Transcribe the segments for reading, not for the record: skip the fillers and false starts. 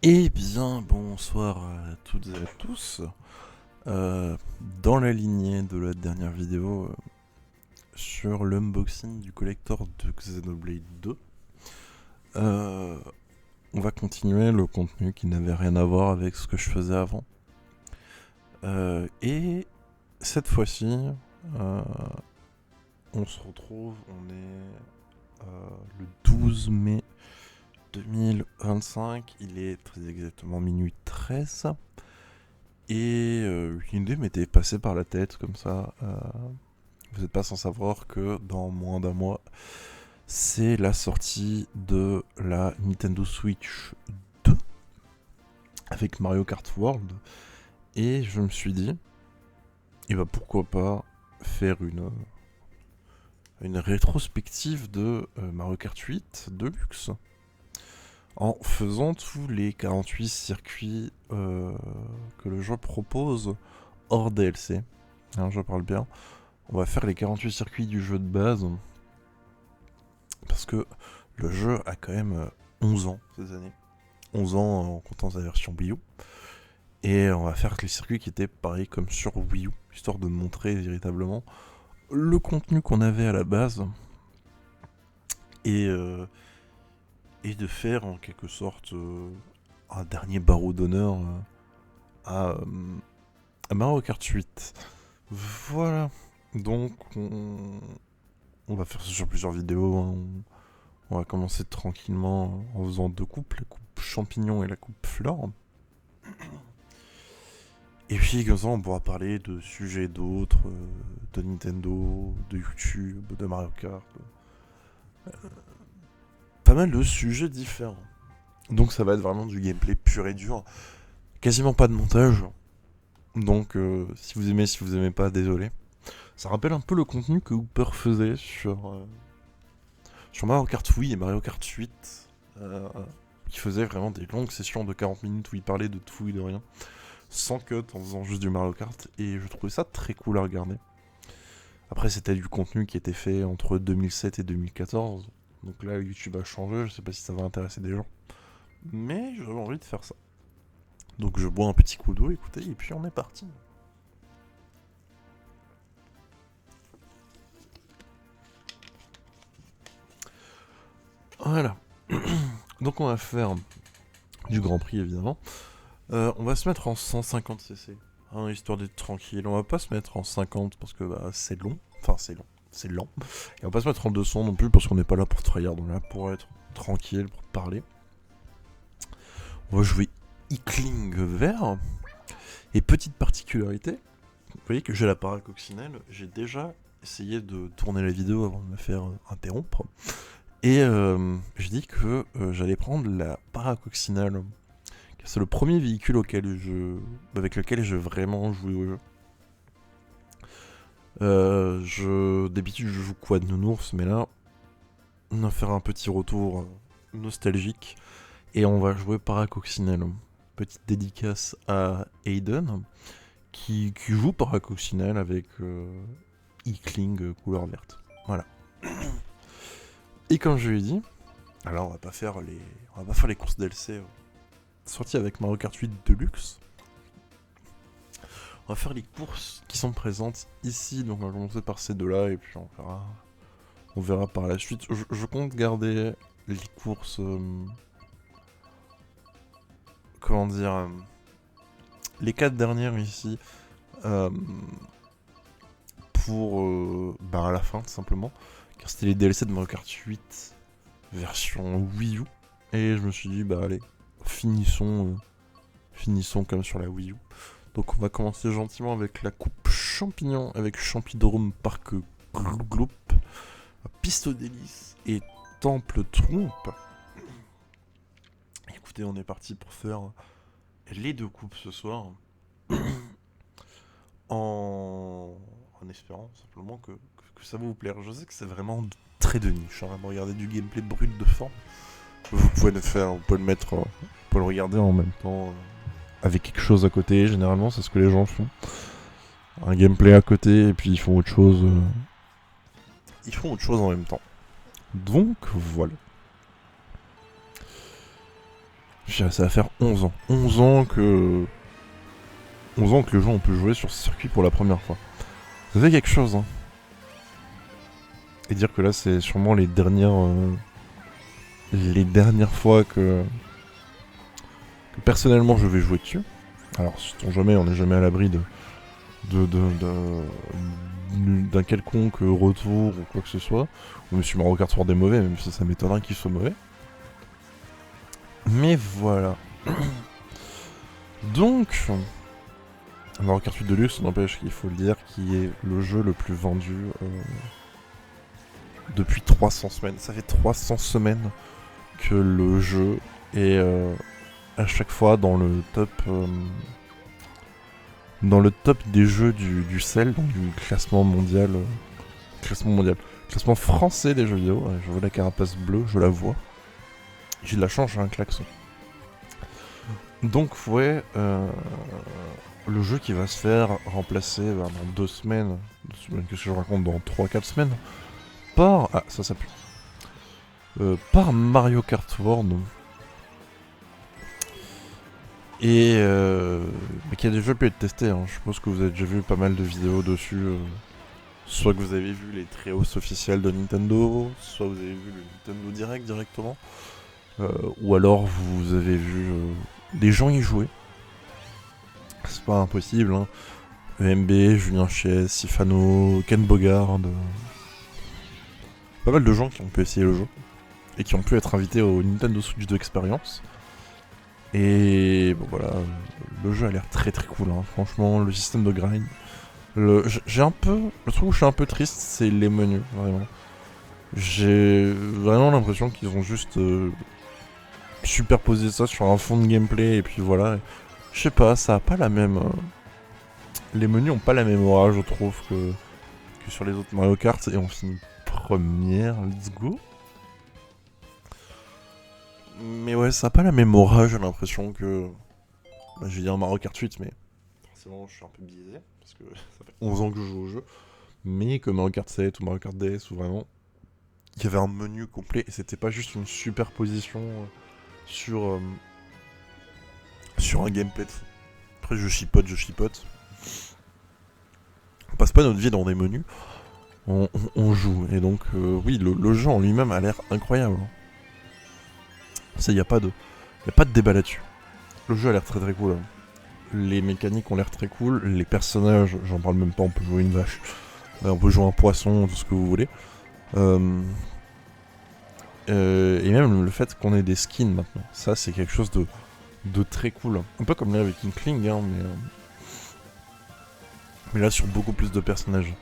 Eh bien, bonsoir à toutes et à tous. Dans la lignée de la dernière vidéo sur l'unboxing du collector de Xenoblade 2, euh, on va continuer le contenu qui n'avait rien à voir avec ce que je faisais avant. Et cette fois-ci, on se retrouve, on est le 12 mai 2025, il est très exactement minuit 13. Et une idée m'était passée par la tête comme ça. Vous n'êtes pas sans savoir que dans moins d'un mois, c'est la sortie de la Nintendo Switch 2 avec Mario Kart World. Et je me suis dit, et bah pourquoi pas faire une rétrospective de Mario Kart 8 Deluxe en faisant tous les 48 circuits que le jeu propose hors DLC. Hein, je parle bien. On va faire les 48 circuits du jeu de base. Parce que le jeu a quand même 11 ans ces années. 11 ans en comptant sa version Wii U. Et on va faire les circuits qui étaient pareils comme sur Wii U. Histoire de montrer véritablement le contenu qu'on avait à la base. Et, euh, et de faire en quelque sorte un dernier barreau d'honneur à Mario Kart 8. Voilà. Donc on va faire ça sur plusieurs vidéos. Hein. On va commencer tranquillement en faisant deux coupes, la coupe champignon et la coupe flore. Et puis comme ça on pourra parler de sujets d'autres, de Nintendo, de YouTube, de Mario Kart. Pas mal de sujets différents. Donc ça va être vraiment du gameplay pur et dur. Quasiment pas de montage. Donc si vous aimez, si vous aimez pas, désolé. Ça rappelle un peu le contenu que Hooper faisait sur Mario Kart Wii et Mario Kart 8. Qui faisait vraiment des longues sessions de 40 minutes où il parlait de tout et de rien. Sans cut, en faisant juste du Mario Kart. Et je trouvais ça très cool à regarder. Après, c'était du contenu qui était fait entre 2007 et 2014. Donc là, YouTube a changé. Je sais pas si ça va intéresser des gens. Mais j'avais envie de faire ça. Donc je bois un petit coup d'eau, écoutez, et puis on est parti. Voilà. Donc on va faire du Grand Prix évidemment. On va se mettre en 150cc, hein, histoire d'être tranquille. On va pas se mettre en 50 parce que bah, c'est long. Enfin c'est long, c'est lent. Et on va pas se mettre en 200 non plus parce qu'on n'est pas là pour tryhard, on est là pour être tranquille, pour parler. On va jouer Inkling vert. Et petite particularité, vous voyez que j'ai la paracoccinelle, j'ai déjà essayé de tourner la vidéo avant de me faire interrompre. Et j'ai dit que j'allais prendre la paracoccinelle. C'est le premier véhicule avec lequel j'ai vraiment joué au jeu. D'habitude je joue Quad Nounours, mais là, on va faire un petit retour nostalgique. Et on va jouer paracoccinelle. Petite dédicace à Aiden, qui joue paracoccinelle avec Inkling couleur verte. Voilà. Et comme je lui ai dit, alors on va pas faire les courses DLC sorties avec Mario Kart 8 Deluxe. On va faire les courses qui sont présentes ici, donc on va commencer par ces deux-là et puis on verra par la suite. Je compte garder les courses, comment dire, les 4 dernières ici pour à la fin tout simplement, car c'était les DLC de Mario Kart 8 version Wii U. Et je me suis dit, bah allez, finissons comme sur la Wii U. Donc on va commencer gentiment avec la coupe champignon, avec Champidrome Park Gloop, Piste d'hélice et Temple Trompe. Écoutez, on est parti pour faire les deux coupes ce soir. En espérant simplement que ça va vous plaire. Je sais que c'est vraiment très de niche. Hein, regarder du gameplay brut de forme. Vous pouvez le mettre, vous pouvez le regarder en même temps avec quelque chose à côté. Généralement, c'est ce que les gens font. Un gameplay à côté et puis ils font autre chose. Ils font autre chose en même temps. Donc voilà. Ça va faire 11 ans. 11 ans que... 11 ans que le jeu on peut jouer sur ce circuit pour la première fois. Ça fait quelque chose, hein. Et dire que là c'est sûrement les dernières fois que personnellement je vais jouer dessus. Alors, sait-on jamais, on n'est jamais à l'abri d'un quelconque retour ou quoi que ce soit. Ou Monsieur Mario Kart World est mauvais, même si ça m'étonnerait qu'il soit mauvais. Mais voilà. Donc, Mario Kart 8 Deluxe, on n'empêche qu'il faut le dire, qui est le jeu le plus vendu depuis 300 semaines. Ça fait 300 semaines que le jeu est à chaque fois dans le top des jeux du CEL, donc du classement mondial, classement français des jeux vidéo. Ouais, je vois la carapace bleue, je la vois. J'ai de la chance, j'ai un klaxon. Donc ouais, le jeu qui va se faire remplacer dans 2 semaines, qu'est-ce que je raconte, dans 3-4 semaines, par... Ah, ça pue. Par Mario Kart World. Et qui a déjà pu être testé, hein. Je suppose que vous avez déjà vu pas mal de vidéos dessus. Soit que vous avez vu les très hausses officiels de Nintendo, soit vous avez vu le Nintendo Direct directement. Ou alors vous avez vu des gens y jouer. C'est pas impossible, hein. EMB, Julien Chies, Sifano, Ken Bogard. Pas mal de gens qui ont pu essayer le jeu. Et qui ont pu être invités au Nintendo Switch 2 Experience. Et bon voilà, le jeu a l'air très très cool, hein. Franchement, le système de grind. J'ai un peu. Le truc où je suis un peu triste, c'est les menus, vraiment. J'ai vraiment l'impression qu'ils ont juste superposé ça sur un fond de gameplay et puis voilà. Je sais pas, ça a pas la même. Les menus ont pas la même aura, je trouve, que sur les autres Mario Kart. Et on finit première, let's go. Mais ouais, ça a pas la même aura, j'ai l'impression que. Bah, je vais dire Mario Kart 8, mais forcément, je suis un peu biaisé parce que ça fait 11 ans que je joue au jeu. Mais comme Mario Kart 7 ou Mario Kart DS, où vraiment il y avait un menu complet et c'était pas juste une superposition sur un gameplay de fou. Après, je chipote. On passe pas notre vie dans des menus, on joue. Et donc, oui, le jeu en lui-même a l'air incroyable. Ça, y a pas de débat là-dessus. Le jeu a l'air très très cool. Les mécaniques ont l'air très cool. Les personnages, j'en parle même pas, on peut jouer une vache. On peut jouer un poisson, tout ce que vous voulez. Et même le fait qu'on ait des skins maintenant. Ça, c'est quelque chose de très cool. Un peu comme là avec Inkling, hein, mais là sur beaucoup plus de personnages.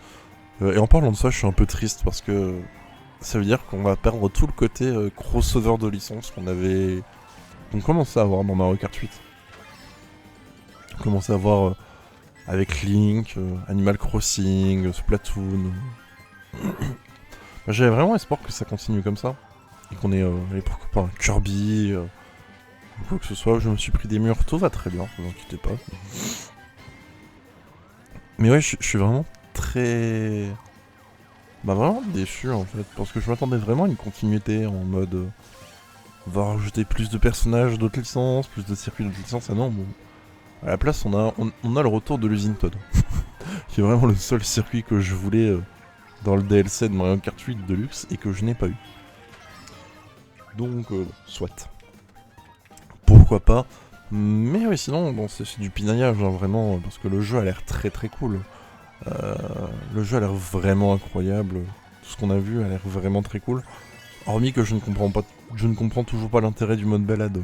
Et en parlant de ça, je suis un peu triste parce que ça veut dire qu'on va perdre tout le côté crossover de licence qu'on commençait à avoir dans Mario Kart 8. On commençait à avoir avec Link, Animal Crossing, Splatoon. J'avais vraiment espoir que ça continue comme ça. Et qu'on ait, pourquoi pas un Kirby, ou quoi que ce soit. Je me suis pris des murs, tout va très bien, ne vous inquiétez pas. Mais ouais, je suis vraiment très... Bah vraiment déçu en fait, parce que je m'attendais vraiment à une continuité en mode... on va rajouter plus de personnages d'autres licences, plus de circuits d'autres licences, ah non, bon... À la place, on a le retour de l'usine Todd. Qui est vraiment le seul circuit que je voulais dans le DLC de Mario Kart 8 Deluxe et que je n'ai pas eu. Donc, soit. Pourquoi pas. Mais oui, sinon, bon, c'est du pinaillage, hein, vraiment, parce que le jeu a l'air très très cool. Le jeu a l'air vraiment incroyable. Tout ce qu'on a vu a l'air vraiment très cool. Hormis que je ne comprends toujours pas l'intérêt du mode balade.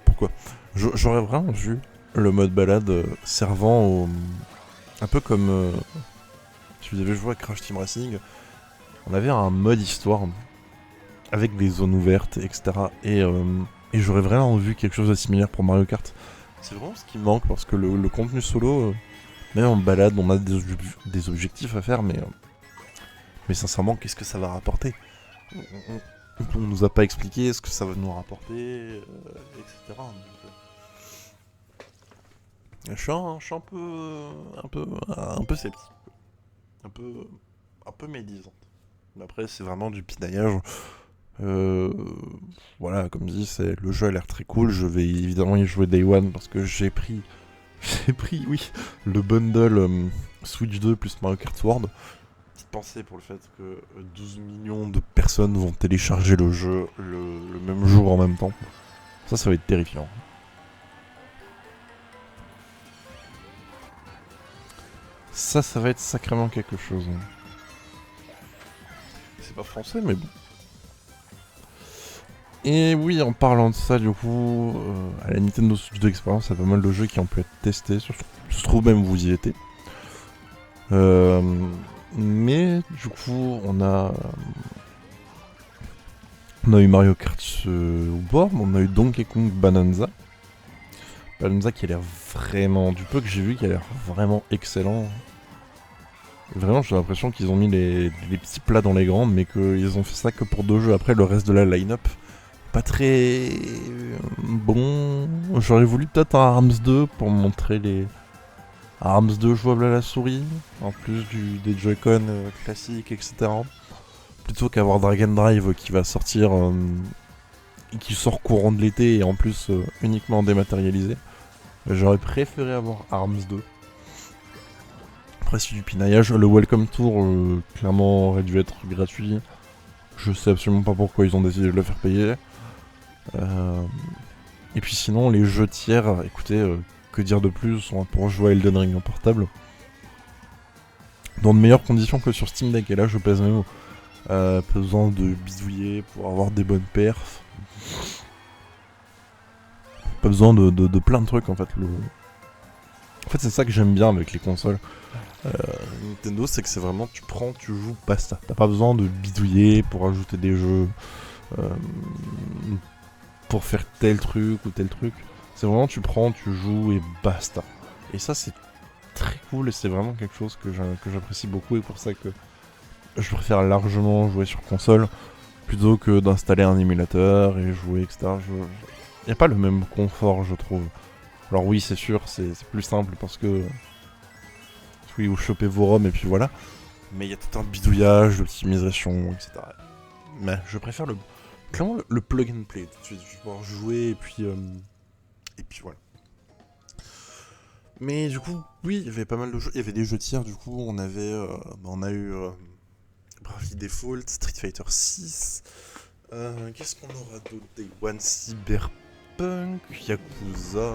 Pourquoi ? J'aurais vraiment vu le mode balade servant au... Un peu comme... si vous avez joué à Crash Team Racing, on avait un mode histoire avec des zones ouvertes, etc. Et j'aurais vraiment vu quelque chose de similaire pour Mario Kart. C'est vraiment ce qui me manque parce que le contenu solo, même en balade, on a des objectifs à faire, mais sincèrement, qu'est-ce que ça va rapporter ? On nous a pas expliqué ce que ça va nous rapporter, etc. Donc, je suis un peu sceptique, un peu médisant. Mais après, c'est vraiment du pinaillage. Euh, voilà, comme dit, le jeu a l'air très cool. Je vais évidemment y jouer Day One parce que j'ai pris, j'ai pris, oui, le bundle Switch 2 plus Mario Kart World. Petite pensée pour le fait que 12 millions de personnes vont télécharger le jeu le même jour en même temps. Ça va être terrifiant. Ça va être sacrément quelque chose. C'est pas français, mais bon. Et oui, en parlant de ça, du coup, à la Nintendo Switch 2 Experience, il y a pas mal de jeux qui ont pu être testés. Je trouve même vous y étiez. Mais du coup, on a eu Mario Kart World, on a eu Donkey Kong Bonanza. Bonanza qui a l'air vraiment, du peu que j'ai vu, qui a l'air vraiment excellent. Vraiment, j'ai l'impression qu'ils ont mis les petits plats dans les grands, mais qu'ils ont fait ça que pour 2 jeux. Après, le reste de la line-up, pas très bon. J'aurais voulu peut-être un Arms 2 pour montrer les Arms 2 jouables à la souris, en plus des Joy-Con classiques, etc. Plutôt qu'avoir Dragon Drive qui va sortir, qui sort courant de l'été et en plus uniquement dématérialisé. J'aurais préféré avoir Arms 2. Après, c'est du pinaillage. Le Welcome Tour, clairement, aurait dû être gratuit. Je sais absolument pas pourquoi ils ont décidé de le faire payer. Et puis sinon, les jeux tiers, écoutez, que dire de plus, pour jouer à Elden Ring en portable. Dans de meilleures conditions que sur Steam Deck. Et là, je pèse même pas besoin de bidouiller pour avoir des bonnes perfs. Pas besoin de plein de trucs en fait. En fait, c'est ça que j'aime bien avec les consoles. Nintendo, c'est que c'est vraiment tu prends, tu joues, basta. T'as pas besoin de bidouiller pour ajouter des jeux, pour faire tel truc ou tel truc. C'est vraiment tu prends, tu joues et basta. Et ça, c'est très cool et c'est vraiment quelque chose que j'apprécie beaucoup et pour ça que je préfère largement jouer sur console plutôt que d'installer un émulateur et jouer, etc. Y a pas le même confort, je trouve. Alors oui, c'est sûr, c'est plus simple parce que oui, vous chopez vos ROM et puis voilà. Mais il y a tout un bidouillage, d'optimisation, etc. Mais je préfère clairement le plug and play. Tout de suite, je vais pouvoir jouer et puis voilà. Mais du coup, oui, il y avait pas mal de jeux. Il y avait des jeux tiers. Du coup, on a eu Bravely Default, Street Fighter 6. Qu'est-ce qu'on aura d'autre? Day One, Cyberpunk, Yakuza.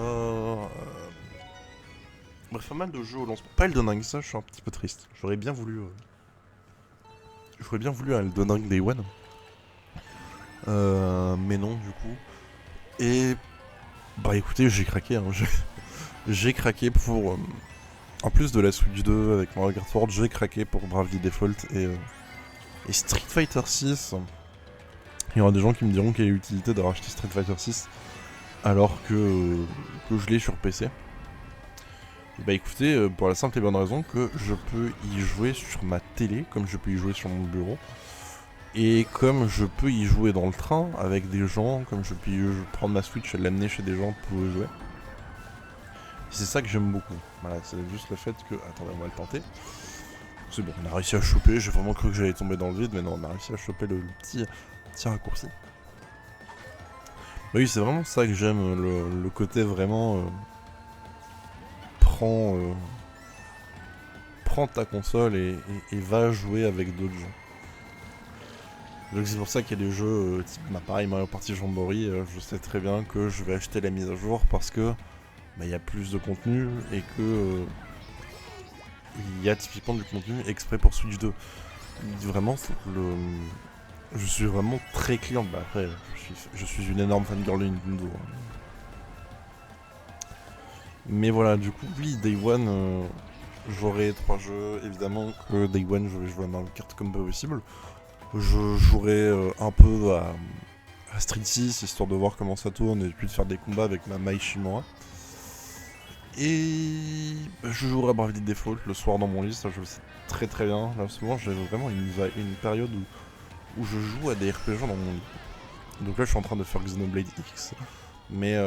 Bref, pas mal de jeux au lancement. Pas Elden Ring, ça, je suis un petit peu triste. J'aurais bien voulu un Elden Ring Day One. Mais non, du coup. Et bah écoutez, j'ai craqué. Hein, j'ai craqué pour. En plus de la Switch 2 avec Mario Kart World, j'ai craqué pour Bravely Default et Street Fighter 6. Il y aura des gens qui me diront qu'il y a utilité d'avoir acheté Street Fighter 6 alors que je l'ai sur PC. Bah écoutez, pour la simple et bonne raison que je peux y jouer sur ma télé, comme je peux y jouer sur mon bureau. Et comme je peux y jouer dans le train avec des gens, comme je peux prendre ma Switch et l'amener chez des gens pour y jouer. C'est ça que j'aime beaucoup. Voilà, c'est juste le fait que... Attendez, on va le tenter. C'est bon, on a réussi à choper. J'ai vraiment cru que j'allais tomber dans le vide, mais non, on a réussi à choper le petit raccourci. Oui, c'est vraiment ça que j'aime, le côté vraiment... Prends ta console et va jouer avec d'autres gens. Donc c'est pour ça qu'il y a des jeux type pareil Mario Party Jamboree, je sais très bien que je vais acheter la mise à jour parce que il y a plus de contenu et que il y a typiquement du contenu exprès pour Switch 2. Vraiment, je suis vraiment très client. Bah après, je suis une énorme fangirl de Nintendo. Mais voilà, du coup, oui, Day One, j'aurai 3 jeux. Évidemment que Day One, je vais jouer à Mario Kart comme pas possible. Je jouerai un peu à Street 6, histoire de voir comment ça tourne et puis de faire des combats avec ma Mai Shimura. Et je jouerai à Bravely Default le soir dans mon lit, ça je le sais très très bien. Là, souvent j'ai vraiment une période où je joue à des RPG dans mon lit. Donc là je suis en train de faire Xenoblade X. Mais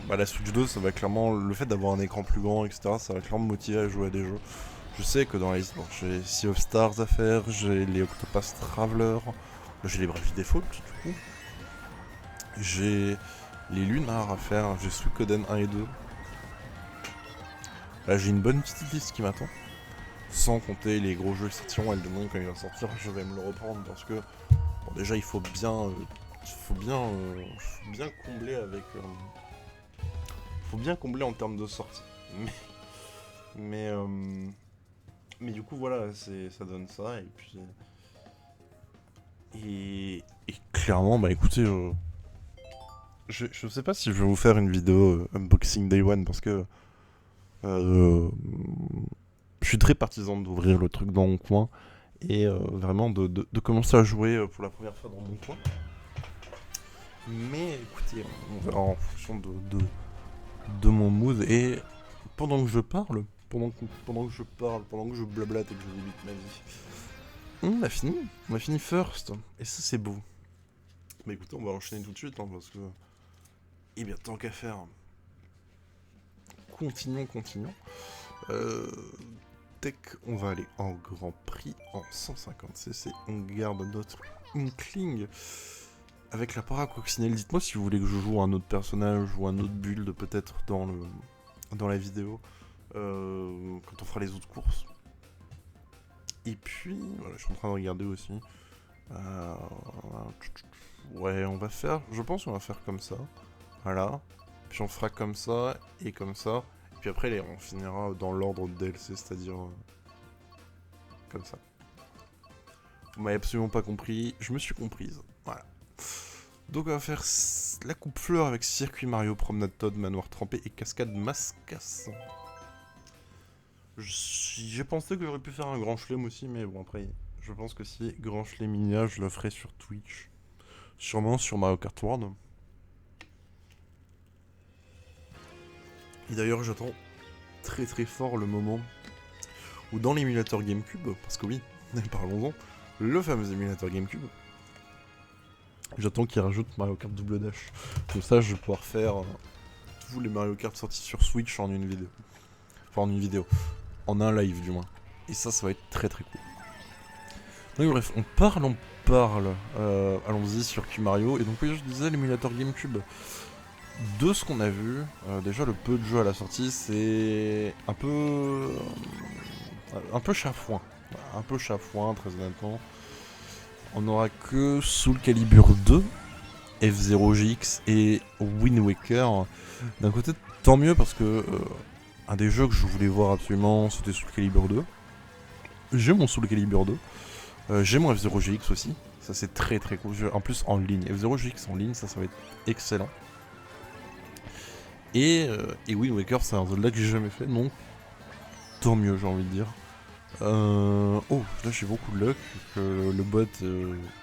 la Switch 2, ça va clairement, le fait d'avoir un écran plus grand, etc., ça va clairement me motiver à jouer à des jeux. Je sais que dans les j'ai Sea of Stars à faire, j'ai les Octopath Traveler, J'ai les Bravely Default, du coup. J'ai les Lunars à faire, j'ai Suikoden 1 et 2. Là, j'ai une bonne petite liste qui m'attend. Sans compter les gros jeux exception, Elden Ring quand il va sortir, je vais me le reprendre parce que bon, déjà il faut bien combler avec faut bien combler en termes de sortie. Mais mais du coup voilà, ça donne ça et puis et clairement bah écoutez je sais pas si je vais vous faire une vidéo unboxing day one parce que euh, je suis très partisan d'ouvrir le truc dans mon coin et vraiment de commencer à jouer pour la première fois dans mon coin. Mais écoutez, on verra en fonction de mon mood. Et pendant que je parle, pendant que je blablate et que je débute ma vie, on a fini first. Et ça c'est beau. Mais écoutez, on va enchaîner tout de suite hein, parce que, eh bien tant qu'à faire, continuons. Euh, Tech, on va aller en Grand Prix en 150cc. On garde notre Inkling avec la paracoccinelle. Dites-moi si vous voulez que je joue un autre personnage ou un autre build peut-être dans la vidéo quand on fera les autres courses. Et puis, voilà, je suis en train de regarder aussi. Ouais, je pense qu'on va faire comme ça. Voilà. Puis on fera comme ça et comme ça. Puis après, on finira dans l'ordre de DLC, c'est-à-dire comme ça. Vous m'avez absolument pas compris, je me suis comprise. Voilà. Donc on va faire la coupe fleur avec circuit Mario, promenade Toad, manoir trempé et cascade Mascasse. J'ai pensé que j'aurais pu faire un grand chelem aussi, mais bon après, je pense que si grand chelem je le ferai sur Twitch. Sûrement sur Mario Kart World. Et d'ailleurs j'attends très très fort le moment où dans l'émulateur GameCube, parce que oui, parlons-en, le fameux émulateur GameCube, j'attends qu'il rajoute Mario Kart Double Dash. Comme ça je vais pouvoir faire tous les Mario Kart sortis sur Switch en une vidéo. Enfin en une vidéo. En un live du moins. Et ça va être très très cool. Donc bref, on parle. Allons-y sur Q Mario. Et donc oui, je disais l'émulateur GameCube. De ce qu'on a vu, déjà le peu de jeux à la sortie, c'est un peu chafouin. Un peu chafouin, très honnêtement. On n'aura que Soul Calibur 2, F0GX et Wind Waker. D'un côté, tant mieux parce que un des jeux que je voulais voir absolument, c'était Soul Calibur 2. J'ai mon Soul Calibur 2. J'ai mon F0GX aussi. Ça, c'est très très cool. En plus, en ligne. F0GX en ligne, ça va être excellent. Et Wind Waker, c'est un Zelda que j'ai jamais fait, donc tant mieux, j'ai envie de dire. Oh, là j'ai beaucoup de luck que le bot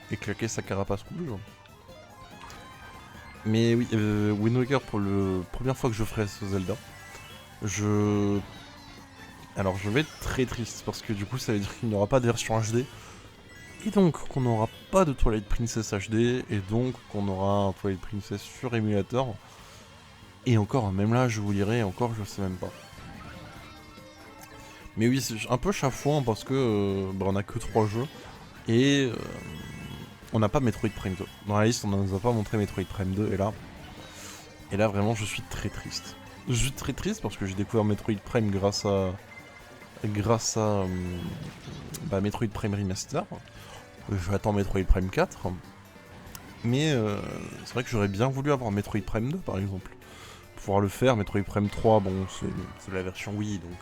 ait claqué sa carapace rouge. Mais oui, Wind Waker pour la première fois que je ferai ce Zelda. Alors je vais être très triste parce que du coup ça veut dire qu'il n'y aura pas de version HD. Et donc qu'on n'aura pas de Twilight Princess HD. Et donc qu'on aura un Twilight Princess sur émulateur. Et encore, même là je vous lirai, encore je sais même pas. Mais oui, c'est un peu chafouin parce que on a que 3 jeux. Et on n'a pas Metroid Prime 2. Dans la liste on ne nous a pas montré Metroid Prime 2 et là vraiment je suis très triste. Je suis très triste parce que j'ai découvert Metroid Prime grâce à Metroid Prime Remaster. J'attends Metroid Prime 4. Mais c'est vrai que j'aurais bien voulu avoir Metroid Prime 2 par exemple. Pour pouvoir le faire, Metroid Prime 3, bon c'est la version Wii donc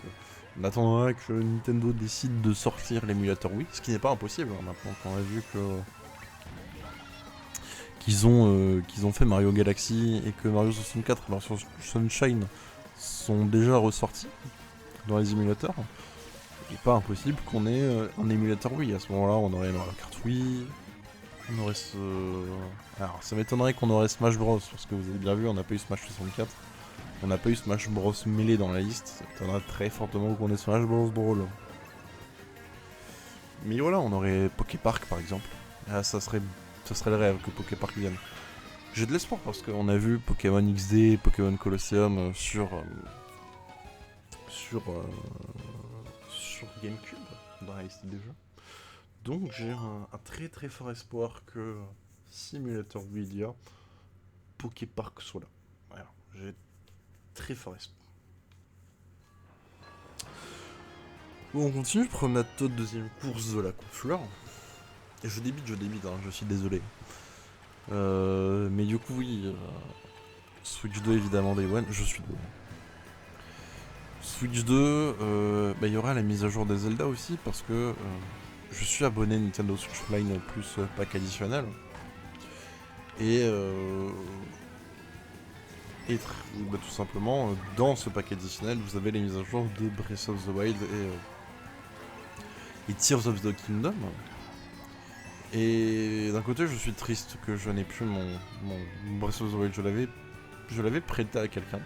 on attendra que Nintendo décide de sortir l'émulateur Wii, ce qui n'est pas impossible hein, maintenant qu'on a vu qu'ils ont fait Mario Galaxy et que Mario 64 et Mario Sunshine sont déjà ressortis dans les émulateurs. Il n'est pas impossible qu'on ait un émulateur Wii. À ce moment-là, on aurait Mario Kart Wii. On aurait Alors, ça m'étonnerait qu'on aurait Smash Bros. Parce que vous avez bien vu, on n'a pas eu Smash 64. On n'a pas eu Smash Bros. Melee dans la liste. Ça m'étonnerait très fortement qu'on ait Smash Bros. Brawl. Mais voilà, on aurait Poképark par exemple. Ah, ça serait le rêve que Poképark vienne. J'ai de l'espoir parce qu'on a vu Pokémon XD, Pokémon Colosseum sur GameCube, dans la liste des jeux. Donc j'ai un très très fort espoir que Simulator Media Poképark soit là. Voilà, j'ai très fort espoir. Bon, on continue, promenade Toad, deuxième course de la Confleur. Et je débite, hein, je suis désolé. Mais du coup, oui, Switch 2 évidemment, Day One, je suis dedans. Switch 2, il y aura la mise à jour des Zelda aussi, parce que je suis abonné Nintendo Switch Online plus pack additionnel. Et tout simplement, dans ce pack additionnel, vous avez les mises à jour de Breath of the Wild et Tears of the Kingdom. Et d'un côté, je suis triste que je n'ai plus mon Breath of the Wild. Je l'avais prêté à quelqu'un.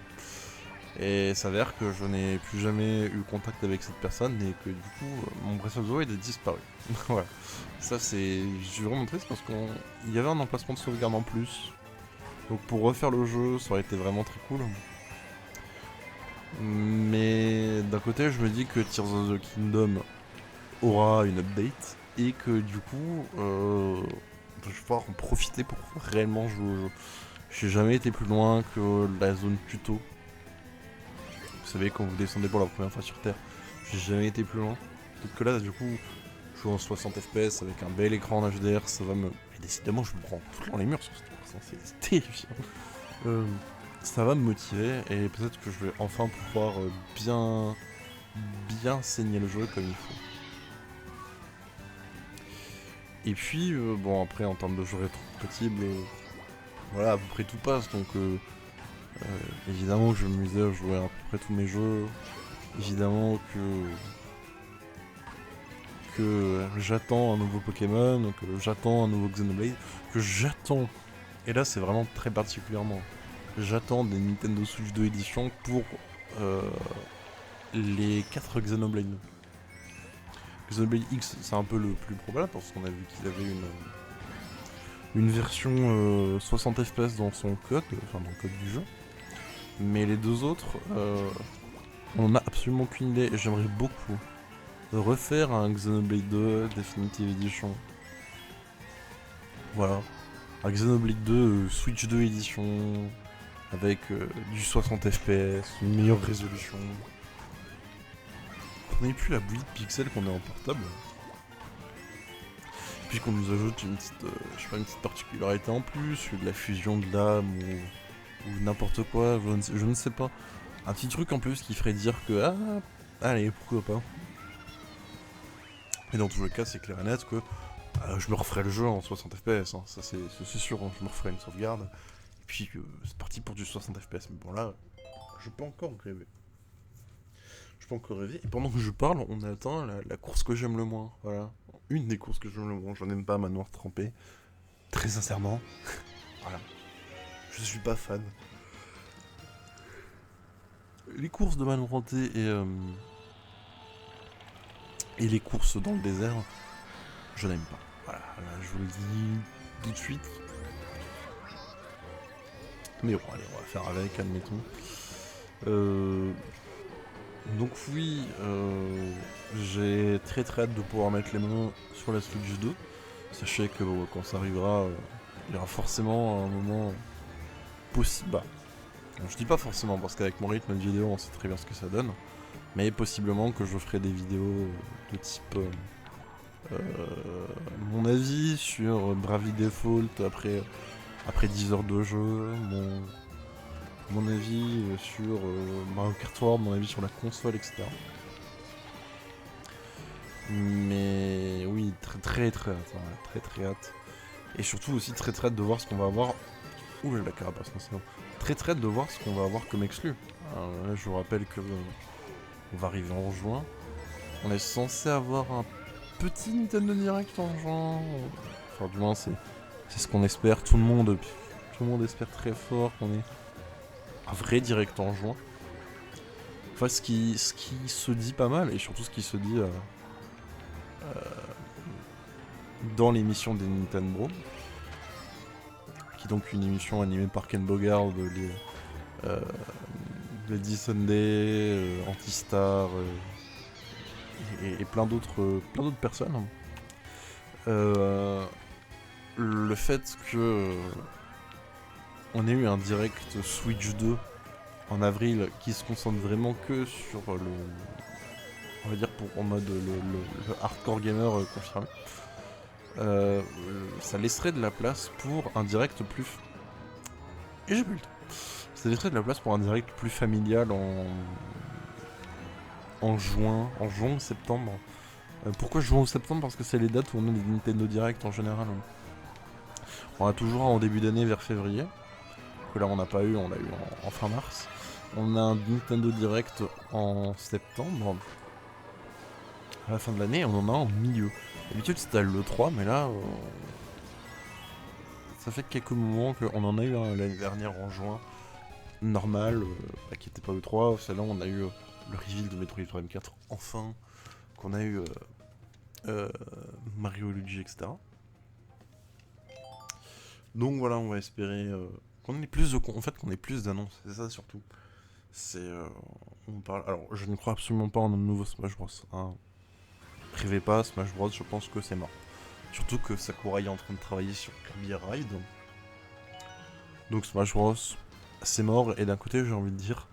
Et il s'avère que je n'ai plus jamais eu contact avec cette personne et que du coup, mon Breath of the Wild a disparu. Voilà. Ça, je suis vraiment triste parce qu'il y avait un emplacement de sauvegarde en plus. Donc pour refaire le jeu, ça aurait été vraiment très cool. Mais d'un côté, je me dis que Tears of the Kingdom aura une update et que du coup, je vais pouvoir en profiter pour réellement jouer au jeu. J'ai jamais été plus loin que la zone tuto. Vous savez, quand vous descendez pour la première fois sur Terre, j'ai jamais été plus loin. Peut-être que là, du coup, je joue en 60 FPS avec un bel écran en HDR, ça va me... Et décidément, je me prends tout dans les murs sur cette c'est terrifiant. Ça va me motiver et peut-être que je vais enfin pouvoir bien saigner le jeu comme il faut. Et puis, bon, après, en termes de jeux rétro-compatibles, voilà, à peu près tout passe, donc évidemment que je vais m'amuser à jouer à peu près tous mes jeux. Évidemment que j'attends un nouveau Pokémon, que j'attends un nouveau Xenoblade, que j'attends, et là c'est vraiment très particulièrement, j'attends des Nintendo Switch 2 édition pour les 4 Xenoblade. Xenoblade X, c'est un peu le plus probable parce qu'on a vu qu'il avait une version 60 FPS dans son code, enfin dans le code du jeu. Mais les deux autres, on n'en a absolument aucune idée et j'aimerais beaucoup refaire un Xenoblade 2 Definitive Edition. Voilà. Un Xenoblade 2 Switch 2 Edition avec du 60 FPS, une meilleure résolution. On n'ait plus la bouillie de pixels qu'on a en portable. Puis qu'on nous ajoute une petite, une petite particularité en plus, de la fusion de l'âme ou n'importe quoi, je ne sais pas. Un petit truc en plus qui ferait dire que allez, pourquoi pas. Et dans tous les cas, c'est clair et net que je me referai le jeu en 60 FPS, hein. Ça c'est sûr, hein. Je me referai une sauvegarde. Et puis c'est parti pour du 60 FPS. Mais bon là, je peux encore rêver. Et pendant que je parle, on a atteint la course que j'aime le moins. Voilà. Une des courses que j'aime le moins. J'en aime pas Manoir Trempé. Très sincèrement. Voilà. Je suis pas fan. Les courses de Manoir Trempé et les courses dans le désert, je n'aime pas. Voilà, là, je vous le dis tout de suite. Mais bon, allez, on va faire avec, admettons. Donc oui, j'ai très hâte de pouvoir mettre les mains sur la Switch 2. Sachez que quand ça arrivera, il y aura forcément un moment possible. Bah, je dis pas forcément parce qu'avec mon rythme de vidéo, on sait très bien ce que ça donne. Mais possiblement que je ferai des vidéos de type mon avis sur Bravely Default après 10 heures de jeu, mon avis sur Mario Kart World, mon avis sur la console, etc. Mais oui, très hâte, hein, très hâte. Et surtout aussi très hâte de voir ce qu'on va avoir. Ouh la carapace, non, c'est bon. Très hâte de voir ce qu'on va avoir comme exclu. Alors, là, je vous rappelle que on va arriver en juin. On est censé avoir un petit Nintendo Direct en juin. Enfin, du moins, c'est ce qu'on espère. Tout le monde espère très fort qu'on ait un vrai Direct en juin. Enfin, ce qui se dit pas mal, et surtout ce qui se dit dans l'émission des Nintendo Bros, qui est donc une émission animée par Ken Bogard, Lady Sunday, Antistar et plein d'autres personnes. Le fait que on ait eu un direct Switch 2 en avril qui se concentre vraiment que sur on va dire pour en mode le hardcore gamer confirmé, ça laisserait de la place pour un direct plus. Et j'ai plus le temps. Ça laisserait de la place pour un direct plus familial en juin ou septembre. Pourquoi juin ou septembre? Parce que c'est les dates où on a des Nintendo Direct en général. On a toujours un en début d'année vers février. Que là on n'a pas eu, on l'a eu en fin mars. On a un Nintendo Direct en septembre. À la fin de l'année, on en a un en milieu. D'habitude c'était le 3, mais là, ça fait quelques moments qu'on en a eu un l'année dernière en juin. Normal, qui était pas le 3. Celle-là, on a eu le reveal de Metroid Prime 4, enfin. Qu'on a eu Mario Luigi, etc. Donc voilà, on va espérer qu'on ait plus de en fait qu'on ait plus d'annonces, c'est ça surtout. C'est on parle. Alors, je ne crois absolument pas en un nouveau Smash Bros. Hein. Rêvez pas, Smash Bros. Je pense que c'est mort. Surtout que Sakurai est en train de travailler sur Kirby Ride. Donc Smash Bros. C'est mort. Et d'un côté, j'ai envie de dire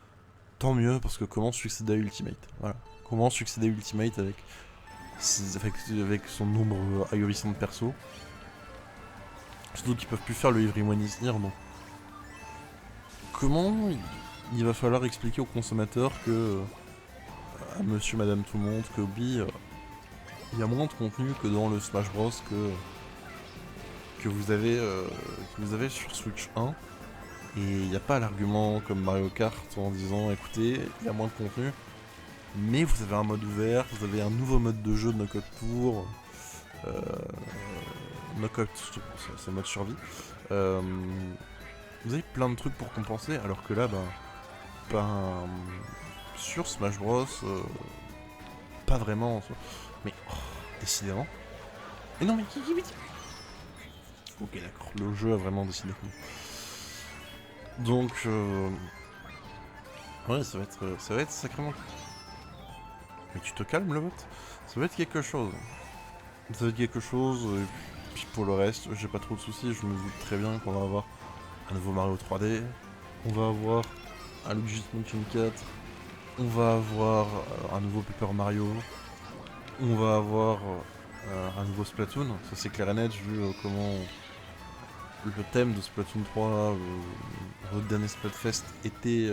tant mieux parce que comment succéder à Ultimate. Voilà. Comment succéder à Ultimate avec son nombre ahurissant de persos. Surtout qu'ils peuvent plus faire le Everyone is Here, donc comment il va falloir expliquer aux consommateurs que à monsieur, madame, tout le monde, que oui, il y a moins de contenu que dans le Smash Bros que vous avez sur Switch 1 et il n'y a pas l'argument comme Mario Kart en disant écoutez, il y a moins de contenu mais vous avez un mode ouvert, vous avez un nouveau mode de jeu de Knockout Tour Knockout, c'est mode survie. Vous avez plein de trucs pour compenser, alors que là, sur Smash Bros, pas vraiment. Mais, décidément. Mais non, mais qui ok, d'accord, le jeu a vraiment décidé. Donc, ouais, ça va être sacrément. Mais tu te calmes, le vote. Ça va être quelque chose. Ça va être quelque chose. Et puis pour le reste, j'ai pas trop de soucis. Je me doute très bien qu'on va avoir un nouveau Mario 3D. On va avoir un Luigi's Mansion 4. On va avoir un nouveau Paper Mario. On va avoir un nouveau Splatoon. Ça c'est clair et net vu comment le thème de Splatoon 3, le dernier Splatfest, était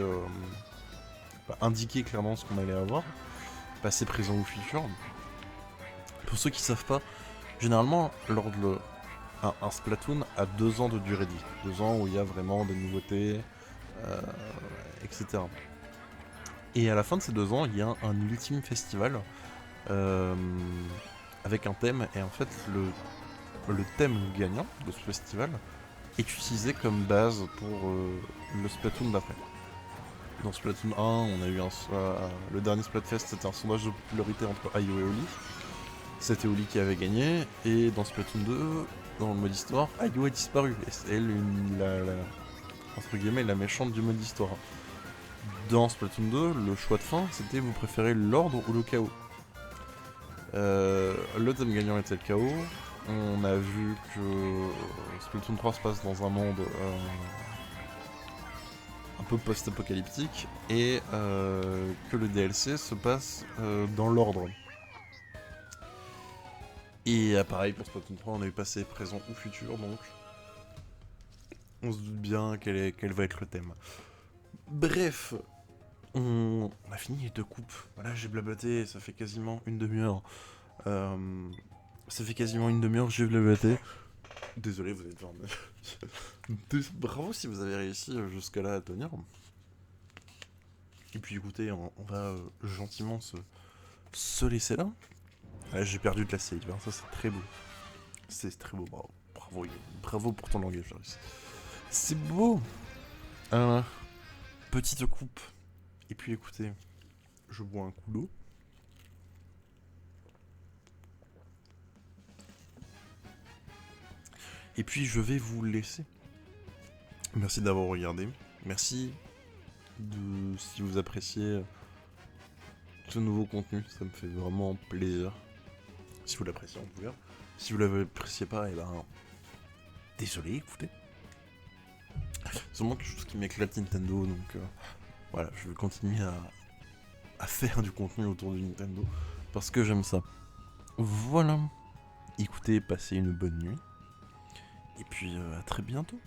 indiqué clairement ce qu'on allait avoir. Passé, présent ou futur. Pour ceux qui savent pas, généralement, lors de un Splatoon a 2 ans de durée de vie. 2 ans où il y a vraiment des nouveautés, etc. Et à la fin de ces 2 ans, il y a un ultime festival avec un thème. Et en fait, le thème gagnant de ce festival est utilisé comme base pour le Splatoon d'après. Dans Splatoon 1, on a eu le dernier Splatfest, c'était un sondage de popularité entre Ayo et Oli. C'était Oli qui avait gagné, et dans Splatoon 2, dans le mode histoire, Ayo a disparu. Et c'est elle, entre guillemets, la méchante du mode histoire. Dans Splatoon 2, le choix de fin, c'était vous préférez l'ordre ou le chaos. Le thème gagnant était le chaos. On a vu que Splatoon 3 se passe dans un monde un peu post-apocalyptique et que le DLC se passe dans l'ordre. Et pareil pour Splatoon 3, on a eu passé, présent ou futur, donc on se doute bien quel va être le thème. Bref, on a fini les 2 coupes. Voilà, j'ai blablaté, ça fait quasiment une demi-heure. Ça fait quasiment une demi-heure que j'ai blablaté. Désolé, vous êtes 29. Bravo si vous avez réussi jusqu'à là à tenir. Et puis écoutez, on va gentiment se laisser là. J'ai perdu de la save, hein. Ça c'est très beau. C'est très beau, bravo. Bravo, bravo pour ton langage. C'est beau. Petite coupe. Et puis écoutez, je bois un coup d'eau. Et puis je vais vous laisser. Merci d'avoir regardé. Merci si vous appréciez ce nouveau contenu. Ça me fait vraiment plaisir. Si vous l'appréciez en tout cas. Si vous l'appréciez pas, et ben désolé, écoutez. C'est vraiment quelque chose qui m'éclate Nintendo, donc voilà, je vais continuer à faire du contenu autour de Nintendo parce que j'aime ça. Voilà. Écoutez, passez une bonne nuit. Et puis à très bientôt.